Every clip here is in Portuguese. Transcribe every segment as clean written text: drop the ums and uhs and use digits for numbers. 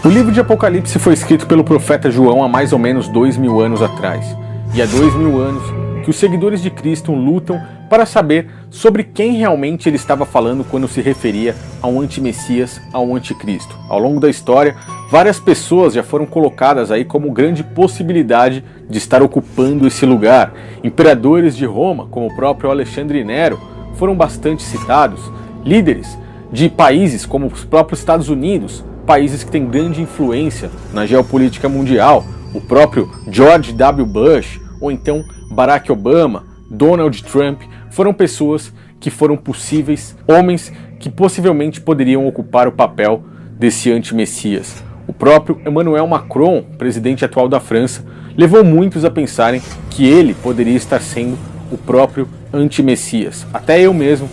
O livro de Apocalipse foi escrito pelo profeta João há mais ou menos 2000 anos atrás. E há 2000 anos que os seguidores de Cristo lutam para saber sobre quem realmente ele estava falando quando se referia ao antimessias, ao anticristo. Ao longo da história, várias pessoas já foram colocadas aí como grande possibilidade de estar ocupando esse lugar. Imperadores de Roma, como o próprio Alexandre Nero, foram bastante citados. Líderes de países como os próprios Estados Unidos, países que têm grande influência na geopolítica mundial, o próprio George W. Bush, ou então Barack Obama, Donald Trump, foram pessoas que foram possíveis homens que possivelmente poderiam ocupar o papel desse anti-messias. O próprio Emmanuel Macron, presidente atual da França, levou muitos a pensarem que ele poderia estar sendo o próprio anti-messias. Até eu mesmo,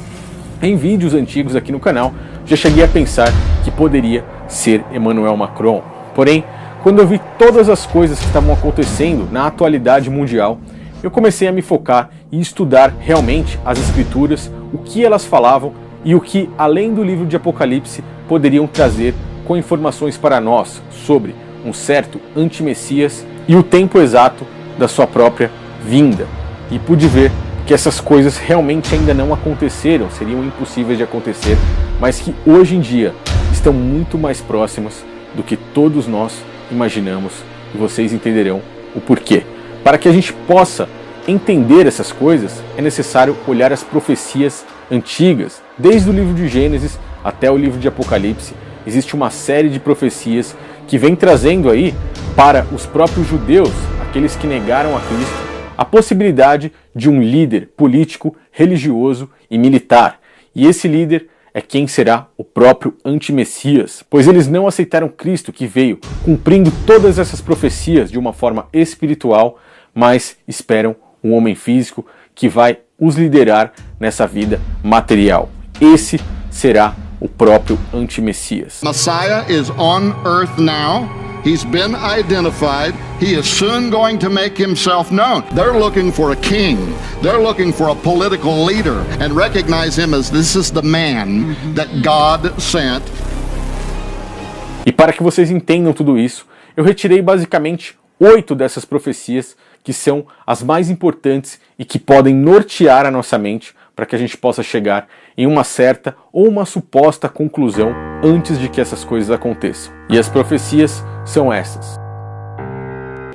em vídeos antigos aqui no canal, já cheguei a pensar que poderia ser Emmanuel Macron. Porém, quando eu vi todas as coisas que estavam acontecendo na atualidade mundial, eu comecei a me focar e estudar realmente as escrituras, o que elas falavam e o que, além do livro de Apocalipse, poderiam trazer com informações para nós sobre um certo anti-messias e o tempo exato da sua própria vinda. E pude ver que essas coisas realmente ainda não aconteceram, seriam impossíveis de acontecer, mas que hoje em dia estão muito mais próximas do que todos nós imaginamos, e vocês entenderão o porquê. Para que a gente possa entender essas coisas, é necessário olhar as profecias antigas. Desde o livro de Gênesis até o livro de Apocalipse, existe uma série de profecias que vem trazendo aí para os próprios judeus, aqueles que negaram a Cristo, a possibilidade de um líder político, religioso e militar. E esse líder é quem será o próprio anti-messias, pois eles não aceitaram Cristo, que veio cumprindo todas essas profecias de uma forma espiritual, mas esperam um homem físico que vai os liderar nessa vida material. Esse será o próprio anti-messias. Messiah is on earth now. He's been identified. He is soon going to make himself known. They're looking for a king. They're looking for a political leader and recognize him as this is the man that God sent. E para que vocês entendam tudo isso, eu retirei basicamente 8 dessas profecias que são as mais importantes e que podem nortear a nossa mente para que a gente possa chegar em uma certa ou uma suposta conclusão antes de que essas coisas aconteçam. E as profecias são essas.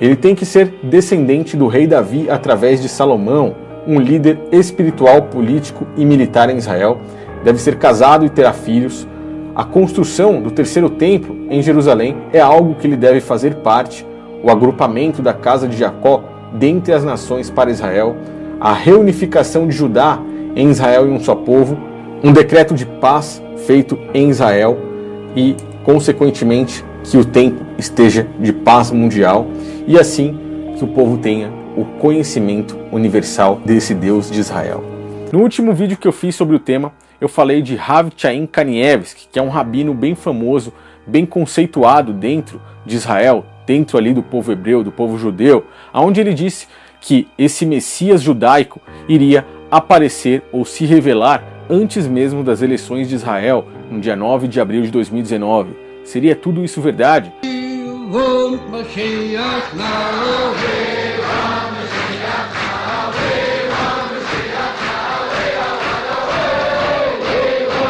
Ele tem que ser descendente do rei Davi através de Salomão, um líder espiritual, político e militar em Israel. Deve ser casado e terá filhos. A construção do terceiro templo em Jerusalém é algo que ele deve fazer parte. O agrupamento da casa de Jacó dentre as nações para Israel. A reunificação de Judá em Israel em um só povo. Um decreto de paz feito em Israel e, consequentemente, que o tempo esteja de paz mundial e assim que o povo tenha o conhecimento universal desse Deus de Israel. No último vídeo que eu fiz sobre o tema, eu falei de Rav Chaim Kanievsky, que é um rabino bem famoso, bem conceituado dentro de Israel, dentro ali do povo hebreu, do povo judeu, onde ele disse que esse Messias judaico iria aparecer ou se revelar antes mesmo das eleições de Israel, no dia 9 de abril de 2019. Seria tudo isso verdade?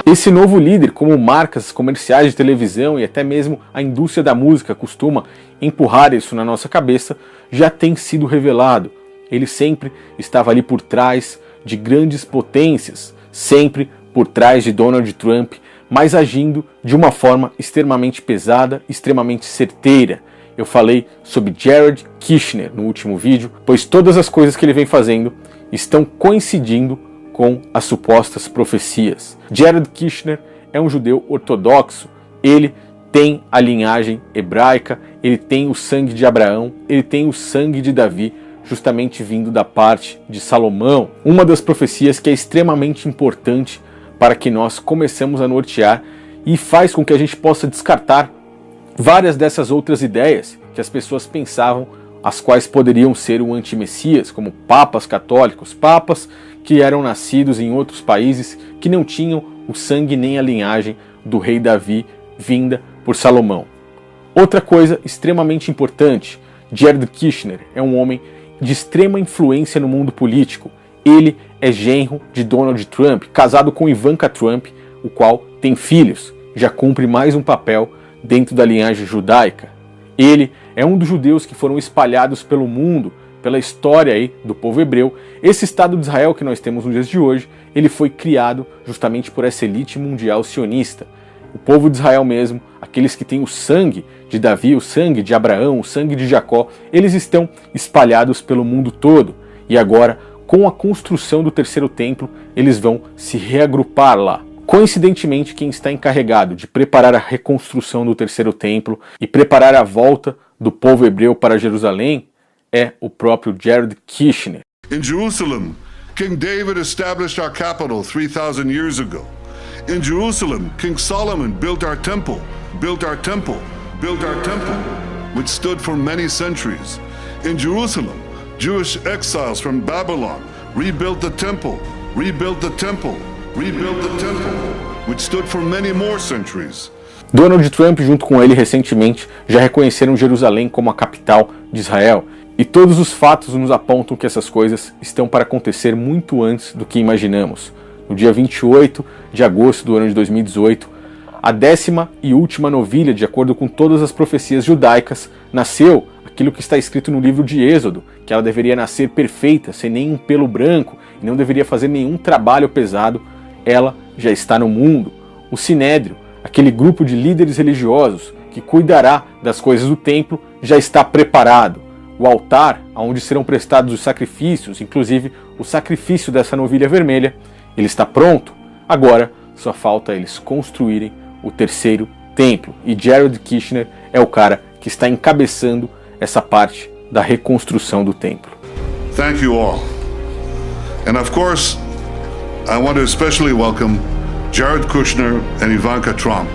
Esse novo líder, como marcas comerciais de televisão e até mesmo a indústria da música costuma empurrar isso na nossa cabeça, já tem sido revelado. Ele sempre estava ali por trás de grandes potências, sempre por trás de Donald Trump, mas agindo de uma forma extremamente pesada, extremamente certeira. Eu falei sobre Jared Kushner no último vídeo, pois todas as coisas que ele vem fazendo estão coincidindo com as supostas profecias. Jared Kushner é um judeu ortodoxo, ele tem a linhagem hebraica, ele tem o sangue de Abraão, ele tem o sangue de Davi, justamente vindo da parte de Salomão. Uma das profecias que é extremamente importante para que nós começamos a nortear e faz com que a gente possa descartar várias dessas outras ideias que as pessoas pensavam, as quais poderiam ser o anti-messias, como papas católicos, papas que eram nascidos em outros países que não tinham o sangue nem a linhagem do rei Davi vinda por Salomão. Outra coisa extremamente importante, Jared Kushner é um homem de extrema influência no mundo político. Ele é genro de Donald Trump, casado com Ivanka Trump, o qual tem filhos, já cumpre mais um papel dentro da linhagem judaica. Ele é um dos judeus que foram espalhados pelo mundo, pela história aí do povo hebreu. Esse Estado de Israel que nós temos nos dias de hoje, ele foi criado justamente por essa elite mundial sionista. O povo de Israel mesmo, aqueles que têm o sangue de Davi, o sangue de Abraão, o sangue de Jacó, eles estão espalhados pelo mundo todo. E agora, com a construção do terceiro templo, eles vão se reagrupar lá. Coincidentemente, quem está encarregado de preparar a reconstrução do terceiro templo e preparar a volta do povo hebreu para Jerusalém é o próprio Jared Kushner. In Jerusalem, King David established our capital 3,000 years ago. In Jerusalem, King Solomon built our temple, which stood for many centuries. In Jerusalem, Jewish exiles from Babylon rebuilt the temple, which stood for many more centuries. Donald Trump, junto com ele recentemente, já reconheceram Jerusalém como a capital de Israel. E todos os fatos nos apontam que essas coisas estão para acontecer muito antes do que imaginamos. No dia 28 de agosto do ano de 2018, a 10ª e última novilha, de acordo com todas as profecias judaicas, nasceu aquilo que está escrito no livro de Êxodo, que ela deveria nascer perfeita, sem nenhum pelo branco, e não deveria fazer nenhum trabalho pesado. Ela já está no mundo. O Sinédrio, aquele grupo de líderes religiosos que cuidará das coisas do templo, já está preparado. O altar, onde serão prestados os sacrifícios, inclusive o sacrifício dessa novilha vermelha, ele está pronto. Agora só falta eles construírem o terceiro templo. E Jared Kushner é o cara que está encabeçando essa parte da reconstrução do templo. Thank you all. And of course, I want to especially welcome Jared Kushner and Ivanka Trump.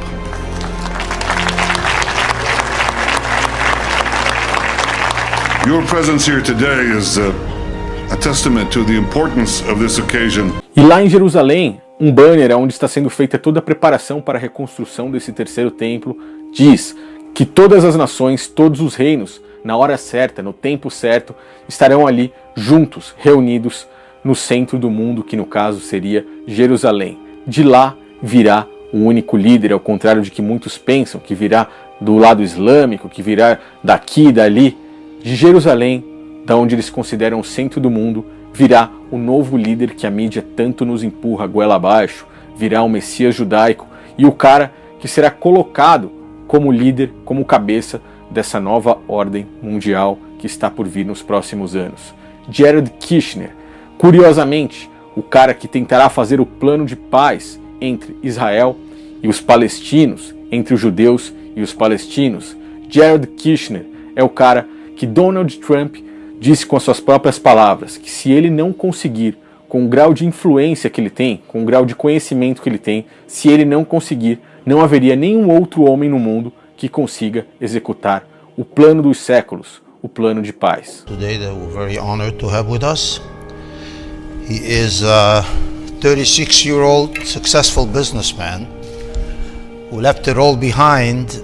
Your presence here today is a testament to the importance of this occasion. E lá em Jerusalém, um banner onde está sendo feita toda a preparação para a reconstrução desse terceiro templo diz que todas as nações, todos os reinos, na hora certa, no tempo certo, estarão ali juntos, reunidos no centro do mundo, que no caso seria Jerusalém. De lá virá o único líder, ao contrário de que muitos pensam, que virá do lado islâmico, que virá daqui e dali. De Jerusalém, da onde eles consideram o centro do mundo, virá o novo líder que a mídia tanto nos empurra goela abaixo, virá o Messias judaico e o cara que será colocado como líder, como cabeça dessa nova ordem mundial que está por vir nos próximos anos. Jared Kushner, curiosamente, o cara que tentará fazer o plano de paz entre Israel e os palestinos, entre os judeus e os palestinos. Jared Kushner é o cara que Donald Trump disse com as suas próprias palavras que se ele não conseguir, com o grau de influência que ele tem, com o grau de conhecimento que ele tem, se ele não conseguir, não haveria nenhum outro homem no mundo que consiga executar o plano dos séculos, o plano de paz. Today they were very honored to have with us. He is a 36-year-old successful businessman who left it all behind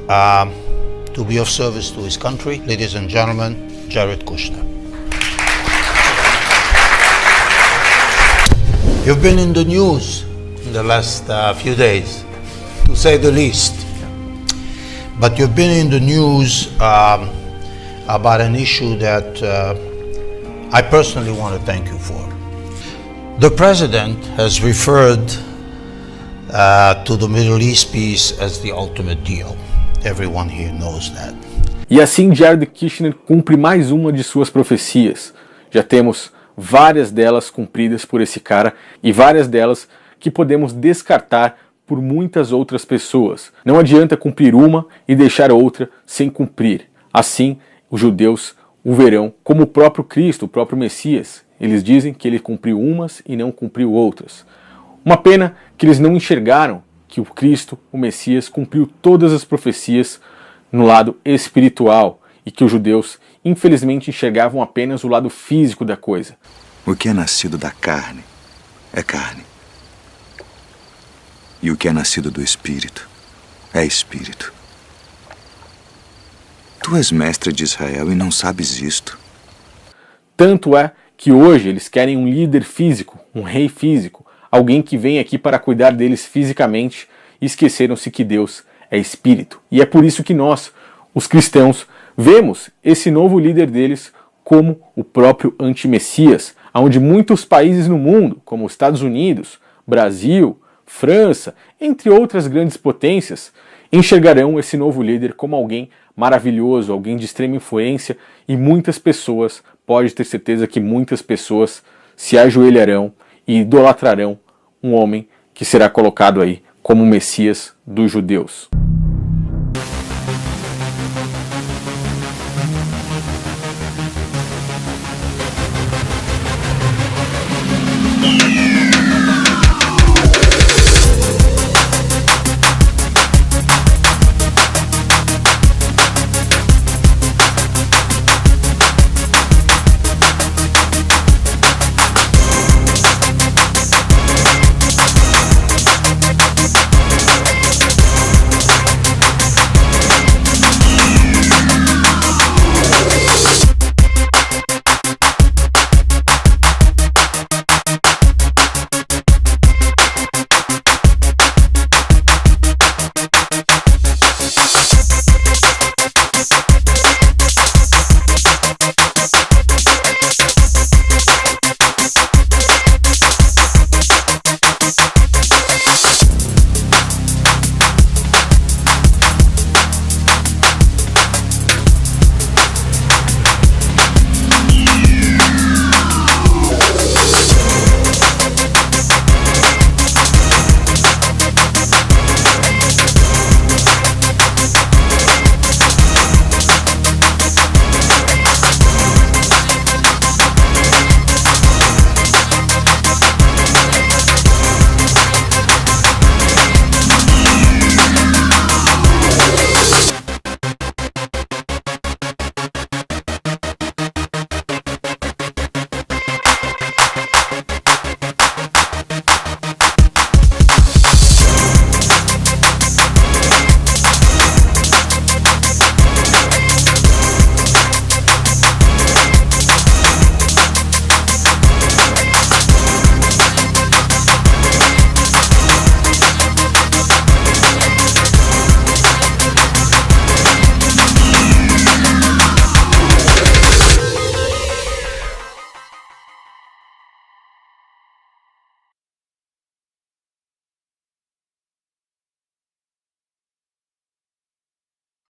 to be of service to his country. Ladies and gentlemen, Jared Kushner. You've been in the news in the last few days, to say the least. But you've been in the news about an issue that I personally want to thank you for. The President has referred to the Middle East peace as the ultimate deal. Everyone here knows that. E assim Jared Kushner cumpre mais uma de suas profecias. Já temos várias delas cumpridas por esse cara e várias delas que podemos descartar por muitas outras pessoas. Não adianta cumprir uma e deixar outra sem cumprir. Assim, os judeus o verão como o próprio Cristo, o próprio Messias. Eles dizem que ele cumpriu umas e não cumpriu outras. Uma pena que eles não enxergaram que o Cristo, o Messias, cumpriu todas as profecias no lado espiritual e que os judeus, infelizmente, enxergavam apenas o lado físico da coisa. O que é nascido da carne é carne. E o que é nascido do Espírito é Espírito. Tu és mestre de Israel e não sabes isto. Tanto é que hoje eles querem um líder físico, um rei físico, alguém que vem aqui para cuidar deles fisicamente, e esqueceram-se que Deus é espírito. E é por isso que nós, os cristãos, vemos esse novo líder deles como o próprio antimessias, onde muitos países no mundo, como os Estados Unidos, Brasil, França, entre outras grandes potências, enxergarão esse novo líder como alguém maravilhoso, alguém de extrema influência, e muitas pessoas, pode ter certeza que muitas pessoas se ajoelharão e idolatrarão um homem que será colocado aí como o Messias dos judeus.